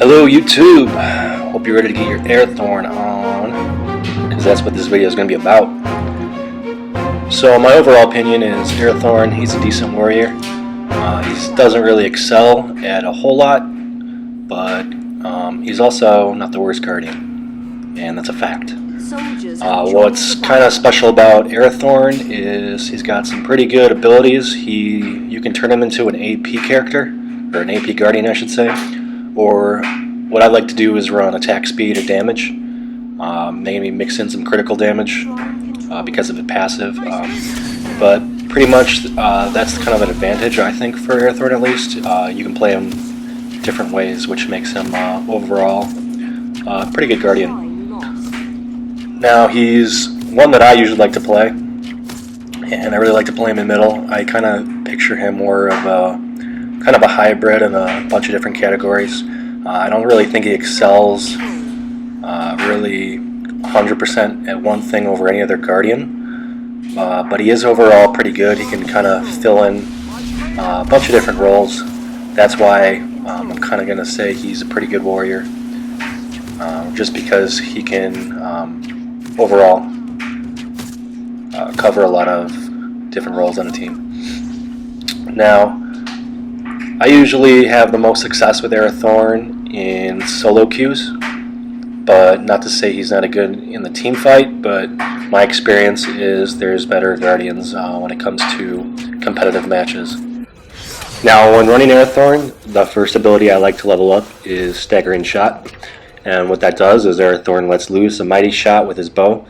Hello YouTube! Hope you're ready to get your Arathorn on, because that's what this video is going to be about. So my overall opinion is Arathorn, he's a decent warrior. He doesn't really excel at a whole lot, but he's also not the worst guardian, and that's a fact. What's kind of special about Arathorn is he's got some pretty good abilities. You can turn him into an AP character, or an AP guardian I should say, or what I like to do is run attack speed or damage, maybe mix in some critical damage because of it passive, but pretty much that's kind of an advantage I think for Arathorn at least. You can play him different ways, which makes him overall a pretty good guardian. Now he's one that I usually like to play, and I really like to play him in middle. I kind of picture him more of a hybrid in a bunch of different categories. I don't really think he excels really 100% at one thing over any other guardian, but he is overall pretty good. He can kind of fill in a bunch of different roles. That's why I'm kind of going to say he's a pretty good warrior, just because he can overall cover a lot of different roles on a team. Now, I usually have the most success with Arathorn in solo queues, but not to say he's not a good in the team fight, but my experience is there's better guardians when it comes to competitive matches. Now, when running Arathorn, the first ability I like to level up is Staggering Shot, and what that does is Arathorn lets loose a mighty shot with his bow,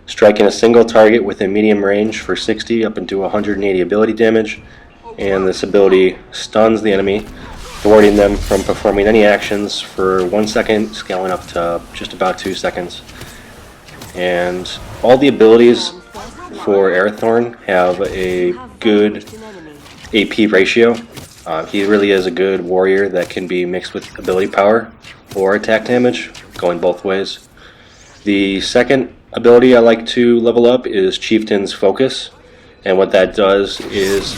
striking a single target within medium range for 60 up into 180 ability damage. And this ability stuns the enemy, thwarting them from performing any actions for 1 second, scaling up to just about 2 seconds. And all the abilities for Arathorn have a good AP ratio. He really is a good warrior that can be mixed with ability power or attack damage, going both ways. The second ability I like to level up is Chieftain's Focus, and what that does is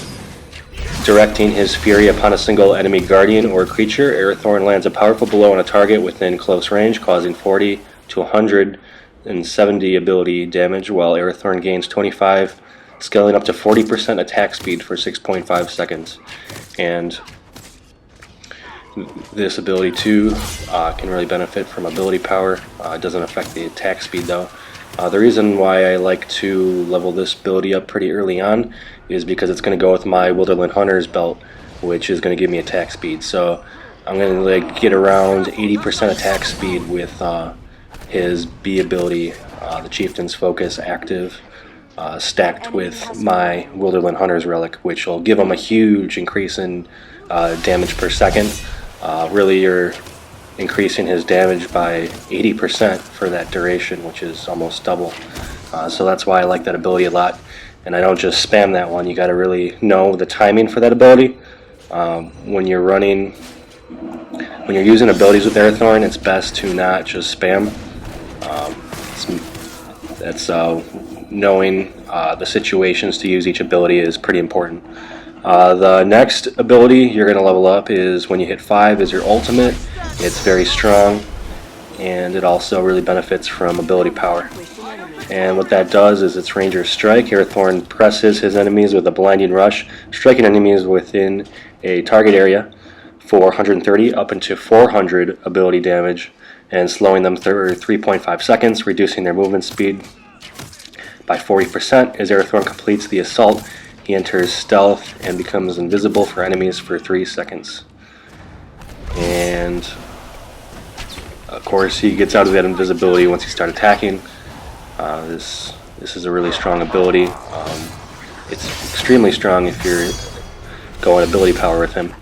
directing his fury upon a single enemy guardian or creature, Arathorn lands a powerful blow on a target within close range, causing 40 to 170 ability damage, while Arathorn gains 25, scaling up to 40% attack speed for 6.5 seconds. And this ability too can really benefit from ability power. It doesn't affect the attack speed though. The reason why I like to level this ability up pretty early on is because it's going to go with my Wilderland Hunter's belt, which is going to give me attack speed. So I'm going to get around 80% attack speed with his B ability, the Chieftain's Focus, active, stacked with my Wilderland Hunter's relic, which will give him a huge increase in damage per second. Really, you're increasing his damage by 80% for that duration, which is almost double. So that's why I like that ability a lot. And I don't just spam that one. You got to really know the timing for that ability. When you're using abilities with Arathorn, it's best to not just spam. Knowing the situations to use each ability is pretty important. The next ability you're going to level up is when you hit 5 is your ultimate. It's very strong, and it also really benefits from ability power. And what that does is it's Ranger Strike. Arathorn presses his enemies with a blinding rush, striking enemies within a target area for 130 up into 400 ability damage, and slowing them for 3.5 seconds, reducing their movement speed by 40%. As Arathorn completes the assault, he enters stealth and becomes invisible for enemies for 3 seconds. And of course he gets out of that invisibility once you start attacking. This is a really strong ability. It's extremely strong if you're going ability power with him.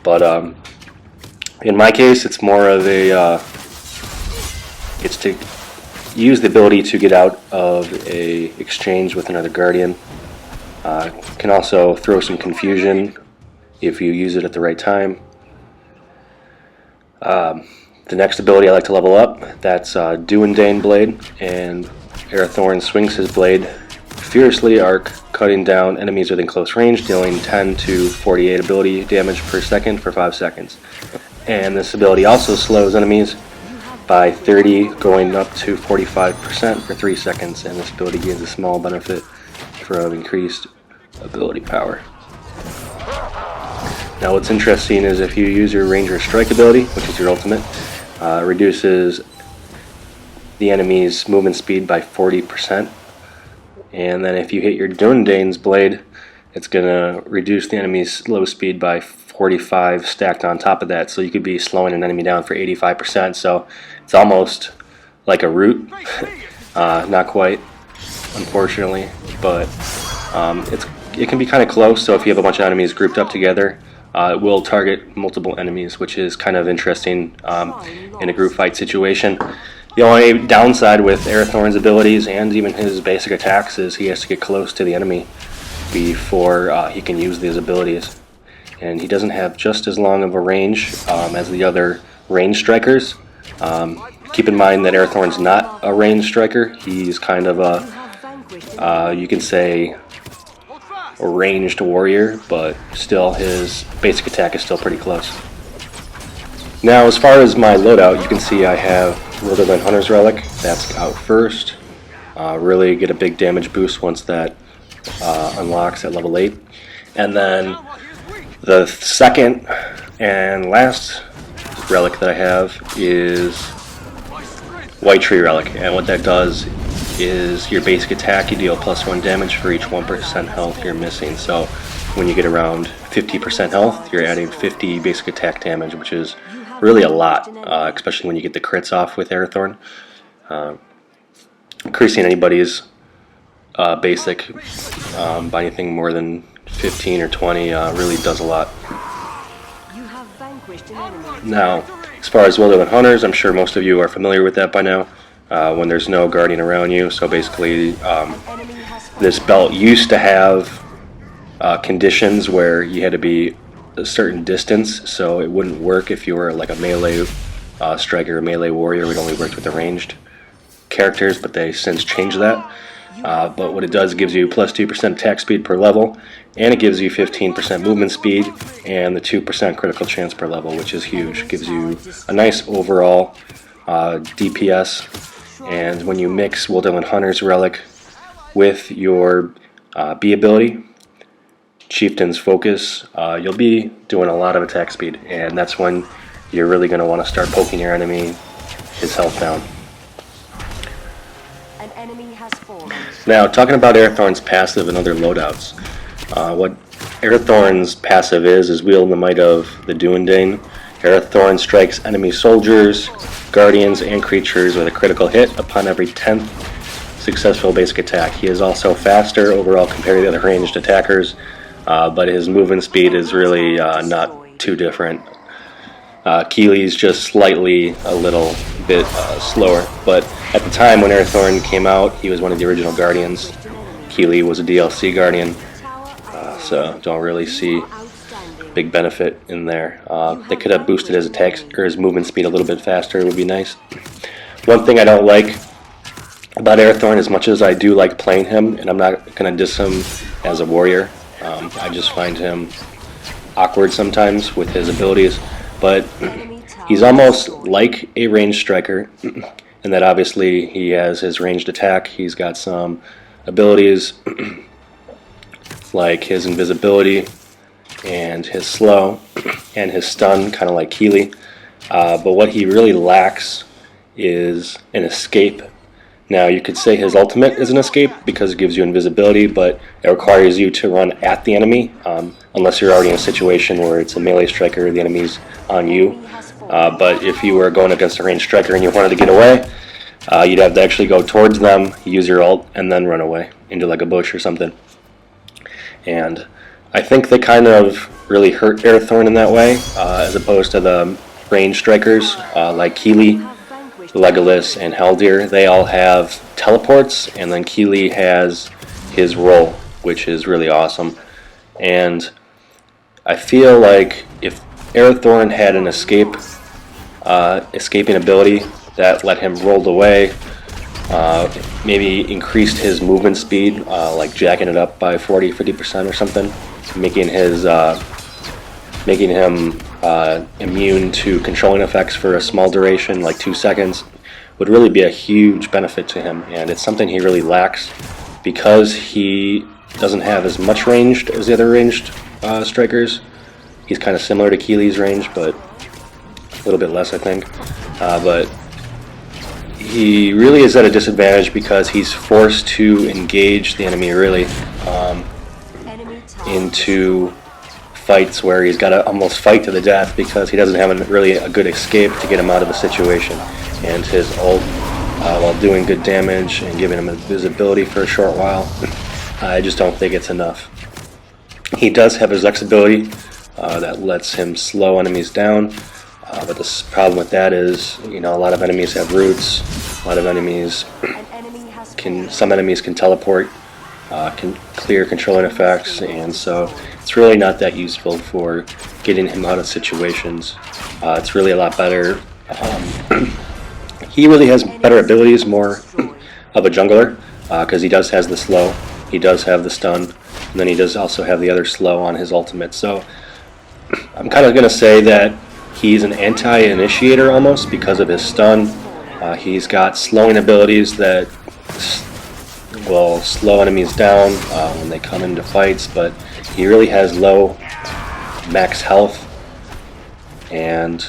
But in my case, it's more of it's to use the ability to get out of a exchange with another guardian. Can also throw some confusion if you use it at the right time. The next ability I like to level up, that's Duendane Blade, and Arathorn swings his blade fiercely, arc cutting down enemies within close range, dealing 10 to 48 ability damage per second for 5 seconds. And this ability also slows enemies by 30, going up to 45% for 3 seconds, and this ability gives a small benefit from increased ability power. Now what's interesting is if you use your Ranger Strike ability, which is your ultimate, reduces the enemy's movement speed by 40%, and then if you hit your Dunedane's blade, it's going to reduce the enemy's slow speed by 45 stacked on top of that, so you could be slowing an enemy down for 85%, so it's almost like a root. Not quite, unfortunately, but it can be kind of close, so if you have a bunch of enemies grouped up together, it will target multiple enemies, which is kind of interesting in a group fight situation. The only downside with Arathorn's abilities and even his basic attacks is he has to get close to the enemy before he can use these abilities. And he doesn't have just as long of a range as the other range strikers. Keep in mind that Arathorn's not a range striker. He's kind of a, you can say, a ranged warrior, but still his basic attack is still pretty close. Now as far as my loadout, you can see I have Wilderness Hunter's Relic. That's out first. Really get a big damage boost once that unlocks at level 8. And then the second and last relic that I have is White Tree Relic, and what that does is your basic attack, you deal +1 damage for each 1% health you're missing. So when you get around 50% health, you're adding 50 basic attack damage, which is really a lot, especially when you get the crits off with Arathorn. Increasing anybody's basic by anything more than 15 or 20 really does a lot. Now, as far as Wilderness Hunters, I'm sure most of you are familiar with that by now. When there's no guardian around you, so basically this belt used to have conditions where you had to be a certain distance, so it wouldn't work if you were like a melee striker or melee warrior. It only worked with the ranged characters, but they since changed that. But what it does, it gives you +2% attack speed per level, and it gives you 15% movement speed and the 2% critical chance per level, which is huge. It gives you a nice overall DPS, and when you mix Wilderness Hunter's Relic with your B ability, Chieftain's Focus, you'll be doing a lot of attack speed, and that's when you're really going to want to start poking your enemy his health down. Now, talking about Arathorn's passive and other loadouts, what Arathorn's passive is Wield the Might of the Dunedain. Arathorn strikes enemy soldiers, guardians, and creatures with a critical hit upon every 10th successful basic attack. He is also faster overall compared to the other ranged attackers, but his movement speed is really not too different. Keely's just slightly a little bit slower, but at the time when Arathorn came out, he was one of the original Guardians. Keely was a DLC Guardian, so don't really see big benefit in there. They could have boosted his attacks or his movement speed a little bit faster. It would be nice. One thing I don't like about Arathorn, as much as I do like playing him, and I'm not going to diss him as a warrior, I just find him awkward sometimes with his abilities, but he's almost like a ranged striker, in that obviously he has his ranged attack. He's got some abilities like his invisibility and his slow and his stun, kind of like Keely, but what he really lacks is an escape. Now, you could say his ultimate is an escape because it gives you invisibility, but it requires you to run at the enemy, unless you're already in a situation where it's a melee striker, the enemy's on you. But if you were going against a ranged striker and you wanted to get away, you'd have to actually go towards them, use your ult, and then run away into like a bush or something. And I think they kind of really hurt Arathorn in that way, as opposed to the ranged strikers like Keely, Legolas, and Haldir. They all have teleports, and then Keely has his roll, which is really awesome. And I feel like if Arathorn had an escaping ability that let him roll away, maybe increased his movement speed, like jacking it up by 40-50% or something, making his making him immune to controlling effects for a small duration, like 2 seconds, would really be a huge benefit to him, and it's something he really lacks because he doesn't have as much range as the other ranged strikers. He's kind of similar to Keely's range, but a little bit less, I think. But he really is at a disadvantage because he's forced to engage the enemy really into fights where he's got to almost fight to the death because he doesn't have really a good escape to get him out of the situation. And his ult, while doing good damage and giving him invisibility for a short while, I just don't think it's enough. He does have his X ability that lets him slow enemies down, but the problem with that is, a lot of enemies have roots, a lot of enemies some enemies can teleport, can clear controlling effects, and so it's really not that useful for getting him out of situations. It's really a lot better. He really has better abilities, more of a jungler, because he does has the slow, he does have the stun, and then he does also have the other slow on his ultimate. So I'm kind of going to say that he's an anti-initiator almost because of his stun. He's got slowing abilities that will slow enemies down when they come into fights, but he really has low max health, and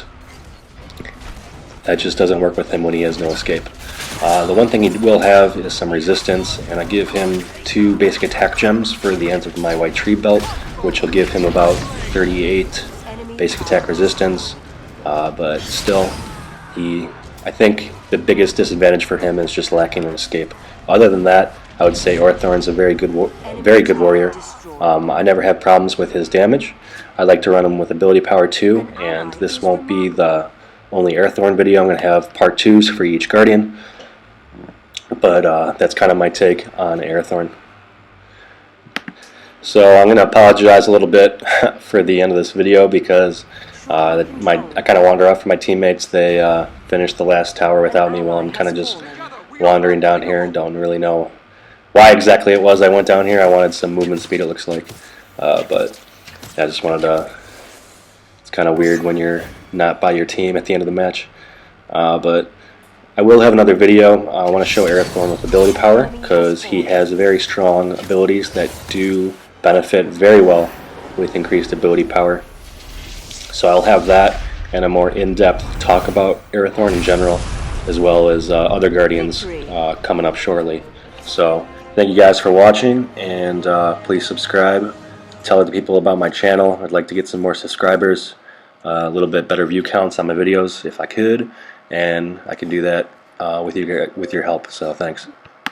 that just doesn't work with him when he has no escape. The one thing he will have is some resistance, and I give him 2 basic attack gems for the ends of my white tree belt, which will give him about 38 basic attack resistance, but still, I think the biggest disadvantage for him is just lacking an escape. Other than that, I would say Arathorn's a very good warrior. I never have problems with his damage. I like to run him with ability power too, and this won't be the only Arathorn video. I'm going to have part 2s for each Guardian, but that's kind of my take on Arathorn. So I'm going to apologize a little bit for the end of this video because I kind of wander off from my teammates. They finished the last tower without me while I'm kind of just wandering down here and don't really know why exactly it was I went down here. I wanted some movement speed, it looks like, but I just wanted to. It's kind of weird when you're not by your team at the end of the match, but I will have another video. I want to show Arathorn with ability power because he has very strong abilities that do benefit very well with increased ability power. So I'll have that and a more in-depth talk about Arathorn in general, as well as other Guardians coming up shortly. So thank you guys for watching, and please subscribe. Tell other people about my channel. I'd like to get some more subscribers, a little bit better view counts on my videos if I could, and I can do that with your help. So thanks.